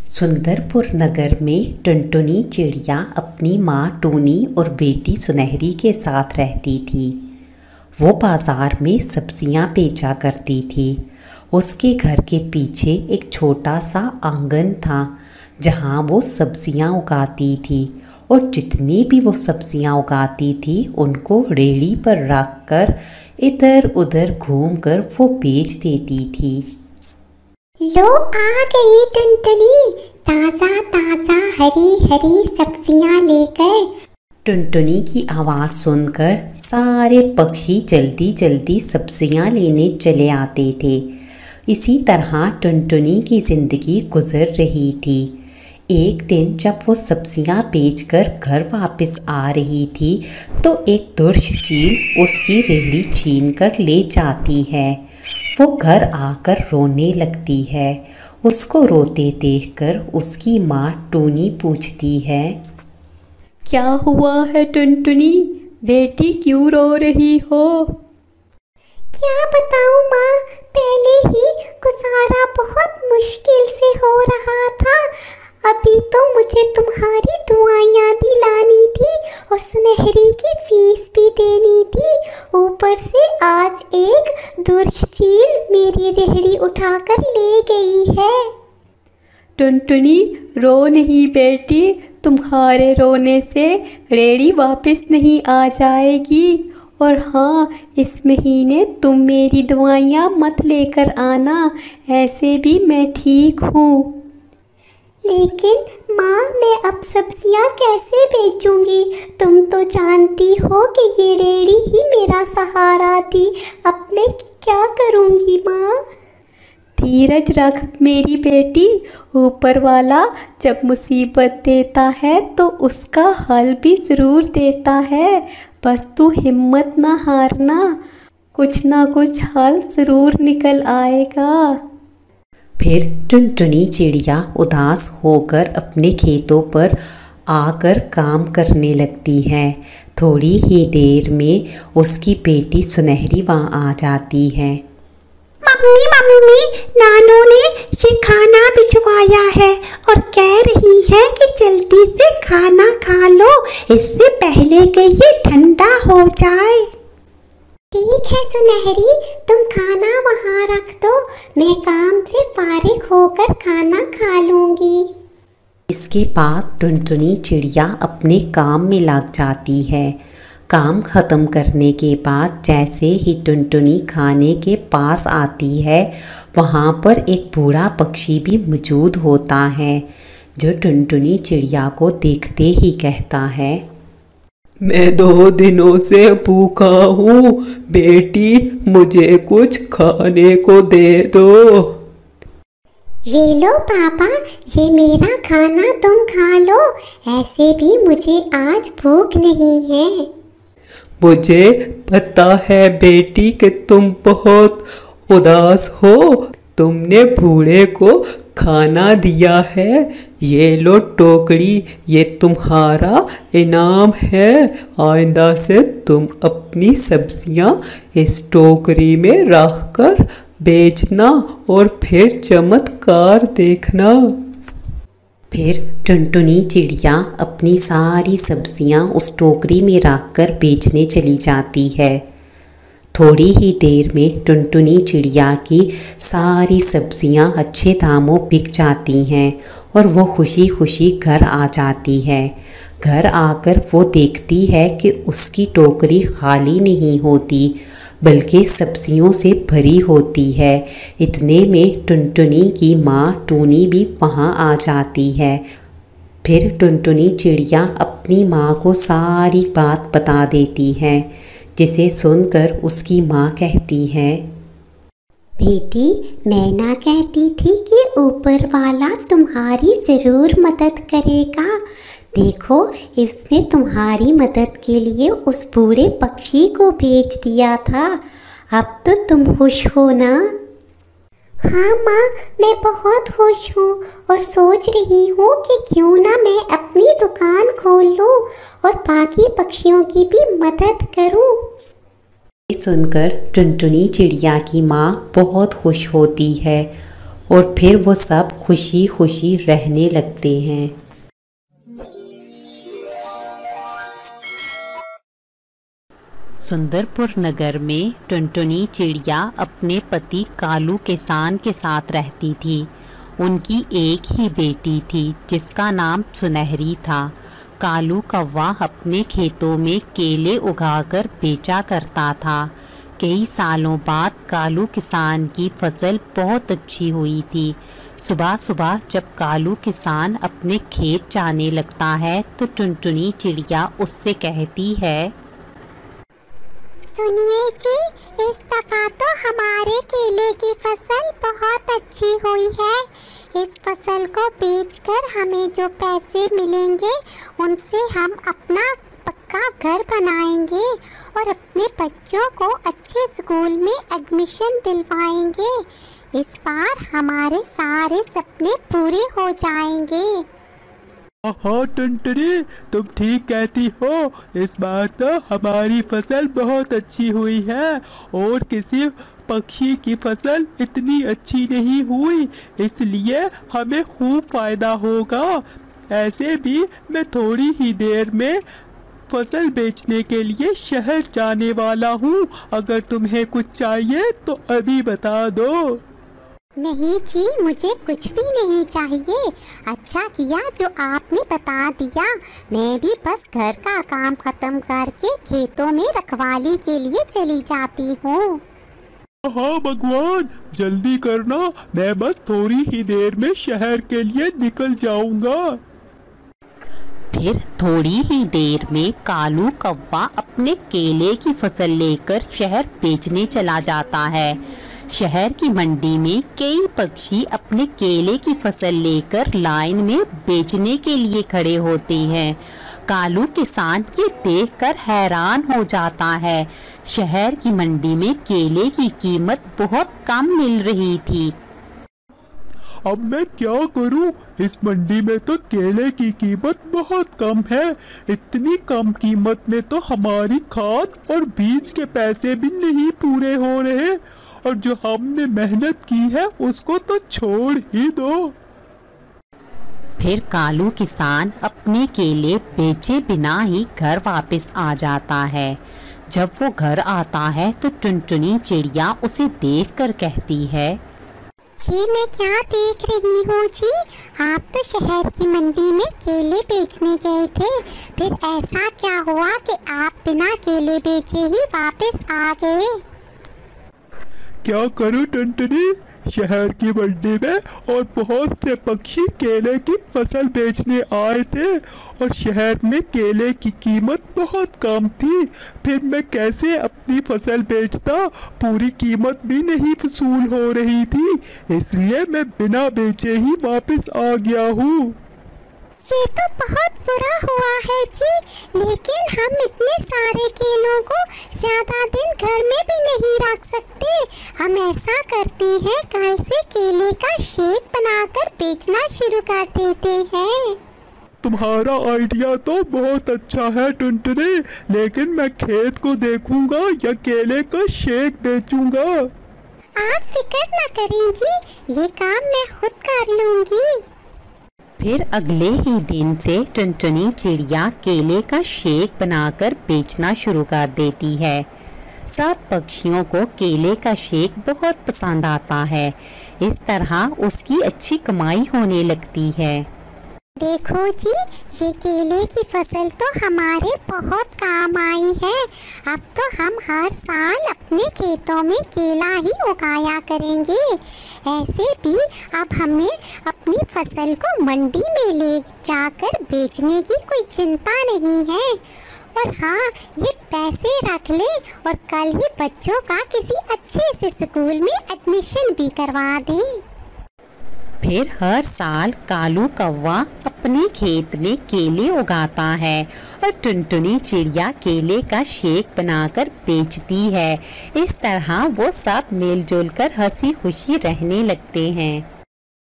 सुंदरपुर नगर में टुनटुनी चिड़िया अपनी माँ टूनी और बेटी सुनहरी के साथ रहती थी। वो बाज़ार में सब्जियाँ बेचा करती थी। उसके घर के पीछे एक छोटा सा आंगन था जहाँ वो सब्जियाँ उगाती थी और जितनी भी वो सब्जियाँ उगाती थी उनको रेहड़ी पर रखकर इधर उधर घूमकर वो बेच देती थी। लो आ गई टुनटुनी, ताज़ा ताज़ा हरी हरी सब्जियाँ लेकर। टुनटुनी की आवाज़ सुनकर सारे पक्षी जल्दी जल्दी सब्जियाँ लेने चले आते थे। इसी तरह टुनटुनी की ज़िंदगी गुजर रही थी। एक दिन जब वो सब्जियाँ बेचकर घर वापस आ रही थी तो एक दुष्ट चील उसकी रेहड़ी छीनकर ले जाती है। वो घर आकर रोने लगती है। उसको रोते देखकर उसकी माँ टूनी पूछती है, क्या हुआ है टुनटुनी, बेटी क्यों रो रही हो? क्या बताऊँ माँ, पहले ही गुजारा बहुत मुश्किल से हो रहा था। अभी तो मुझे तुम्हारी दुआएं भी लानी थी और सुनहरी की फीस भी देनी थी। ऊपर से आज एक दुष्ट चील मेरी रेहड़ी उठाकर ले गई है। टुनटुनी रो नहीं बेटी, तुम्हारे रोने से रेहड़ी वापस नहीं आ जाएगी। और हाँ, इस महीने तुम मेरी दवाइयाँ मत लेकर आना, ऐसे भी मैं ठीक हूँ। लेकिन माँ, मैं अब सब्जियाँ कैसे बेचूंगी? तुम तो जानती हो कि ये रेहड़ी ही मेरा सहारा थी। अब मैं क्या करूँगी माँ? धीरज रख मेरी बेटी, ऊपर वाला जब मुसीबत देता है तो उसका हल भी ज़रूर देता है। बस तू हिम्मत ना हारना, कुछ ना कुछ हल ज़रूर निकल आएगा। फिर टुनटुनी चिड़िया उदास होकर अपने खेतों पर आकर काम करने लगती है। थोड़ी ही देर में उसकी बेटी सुनहरी वहाँ आ जाती है। मम्मी मम्मी, नानू ने ये खाना भिजवाया है और कह रही है कि जल्दी से खाना खा लो, इससे पहले कि ये ठंडा हो जाए। ठीक है सुनहरी, तुम खाना वहाँ रख दो, मैं काम से फारिग होकर खाना खा लूँगी। इसके बाद टुनटुनी चिड़िया अपने काम में लग जाती है। काम ख़त्म करने के बाद जैसे ही टुनटुनी खाने के पास आती है, वहाँ पर एक बूढ़ा पक्षी भी मौजूद होता है, जो टुनटुनी चिड़िया को देखते ही कहता है, मैं 2 दिनों से भूखा हूँ, बेटी मुझे कुछ खाने को दे दो। ये लो पापा, ये मेरा खाना तुम खा लो, ऐसे भी मुझे आज भूख नहीं है। मुझे पता है बेटी कि तुम बहुत उदास हो, तुमने बूढ़े को खाना दिया है, ये लो टोकरी, ये तुम्हारा इनाम है। आइंदा से तुम अपनी सब्जियां इस टोकरी में रख कर बेचना और फिर चमत्कार देखना। फिर टुनटुनी चिड़िया अपनी सारी सब्जियां उस टोकरी में रखकर बेचने चली जाती है। थोड़ी ही देर में टुनटुनी चिड़िया की सारी सब्जियां अच्छे दामों बिक जाती हैं और वो खुशी खुशी घर आ जाती है। घर आकर वो देखती है कि उसकी टोकरी खाली नहीं होती, बल्कि सब्जियों से भरी होती है। इतने में टुनटुनी की माँ टूनी भी वहाँ आ जाती है। फिर टुनटुनी चिड़िया अपनी माँ को सारी बात बता देती है, जिसे सुनकर उसकी माँ कहती है, बेटी, मैं ना कहती थी कि ऊपर वाला तुम्हारी ज़रूर मदद करेगा। देखो, इसने तुम्हारी मदद के लिए उस बूढ़े पक्षी को भेज दिया था। अब तो तुम खुश हो ना? हाँ माँ, मैं बहुत खुश हूँ और सोच रही हूँ कि क्यों ना मैं अपनी दुकान खोल लूँ और बाकी पक्षियों की भी मदद करूँ। ये सुनकर टुनटुनी चिड़िया की माँ बहुत खुश होती है और फिर वो सब खुशी खुशी रहने लगते हैं। सुंदरपुर नगर में टुनटुनी चिड़िया अपने पति कालू किसान के साथ रहती थी। उनकी एक ही बेटी थी जिसका नाम सुनहरी था। कालू कौवा अपने खेतों में केले उगाकर बेचा करता था। कई सालों बाद कालू किसान की फसल बहुत अच्छी हुई थी। सुबह सुबह जब कालू किसान अपने खेत जाने लगता है तो टुनटुनी चिड़िया उससे कहती है, सुनिए जी, इस दफा तो हमारे केले की फसल बहुत अच्छी हुई है। इस फसल को बेचकर हमें जो पैसे मिलेंगे उनसे हम अपना पक्का घर बनाएंगे और अपने बच्चों को अच्छे स्कूल में एडमिशन दिलवाएंगे। इस बार हमारे सारे सपने पूरे हो जाएंगे। हाँ टुनटुनी, तुम ठीक कहती हो। इस बार तो हमारी फसल बहुत अच्छी हुई है और किसी पक्षी की फसल इतनी अच्छी नहीं हुई, इसलिए हमें खूब फायदा होगा। ऐसे भी मैं थोड़ी ही देर में फसल बेचने के लिए शहर जाने वाला हूँ। अगर तुम्हें कुछ चाहिए तो अभी बता दो। नहीं जी, मुझे कुछ भी नहीं चाहिए। अच्छा किया जो आपने बता दिया। मैं भी बस घर का काम खत्म करके खेतों में रखवाली के लिए चली जाती हूँ। हाँ भगवान, जल्दी करना, मैं बस थोड़ी ही देर में शहर के लिए निकल जाऊंगा। फिर थोड़ी ही देर में कालू कौवा अपने केले की फसल लेकर शहर बेचने चला जाता है। शहर की मंडी में कई पक्षी अपने केले की फसल लेकर लाइन में बेचने के लिए खड़े होते हैं। कालू किसान ये देखकर हैरान हो जाता है। शहर की मंडी में केले की कीमत बहुत कम मिल रही थी। अब मैं क्या करूं? इस मंडी में तो केले की कीमत बहुत कम है। इतनी कम कीमत में तो हमारी खाद और बीज के पैसे भी नहीं पूरे हो रहे, और जो हमने मेहनत की है उसको तो छोड़ ही दो। फिर कालू किसान अपने केले बेचे बिना ही घर वापस आ जाता है। जब वो घर आता है तो टुनटुनी चिड़िया उसे देखकर कहती है, ये मैं क्या देख रही हूँ जी? आप तो शहर की मंडी में केले बेचने गए थे, फिर ऐसा क्या हुआ कि आप बिना केले बेचे ही वापस आ गए? क्या करूं टुनटुनी, शहर की मंडी में और बहुत से पक्षी केले की फसल बेचने आए थे और शहर में केले की कीमत बहुत कम थी। फिर मैं कैसे अपनी फसल बेचता? पूरी कीमत भी नहीं वसूल हो रही थी, इसलिए मैं बिना बेचे ही वापस आ गया हूँ। ये तो बहुत बुरा हुआ है जी, लेकिन हम इतने सारे केलों को ज्यादा दिन घर में भी नहीं रख सकते। हम ऐसा करते हैं, कल से केले का शेक बनाकर बेचना शुरू कर देते हैं। तुम्हारा आइडिया तो बहुत अच्छा है टुनटुनी, लेकिन मैं खेत को देखूंगा या केले का शेक बेचूंगा। आप फिक्र न करें जी, ये काम मैं खुद कर लूंगी। फिर अगले ही दिन से टुनटुनी चिड़िया केले का शेक बनाकर बेचना शुरू कर देती है। सब पक्षियों को केले का शेक बहुत पसंद आता है। इस तरह उसकी अच्छी कमाई होने लगती है। देखो जी, ये केले की फसल तो हमारे बहुत काम आई है। अब तो हम हर साल अपने खेतों में केला ही उगाया करेंगे। ऐसे भी अब हमें अपनी फसल को मंडी में ले जाकर बेचने की कोई चिंता नहीं है। और हाँ, ये पैसे रख ले और कल ही बच्चों का किसी अच्छे से स्कूल में एडमिशन भी करवा दें। फिर हर साल कालू कौवा अपने खेत में केले उगाता है और टुनटुनी चिड़िया केले का शेक बनाकर बेचती है। इस तरह वो सब मिलजुल कर हंसी खुशी रहने लगते हैं।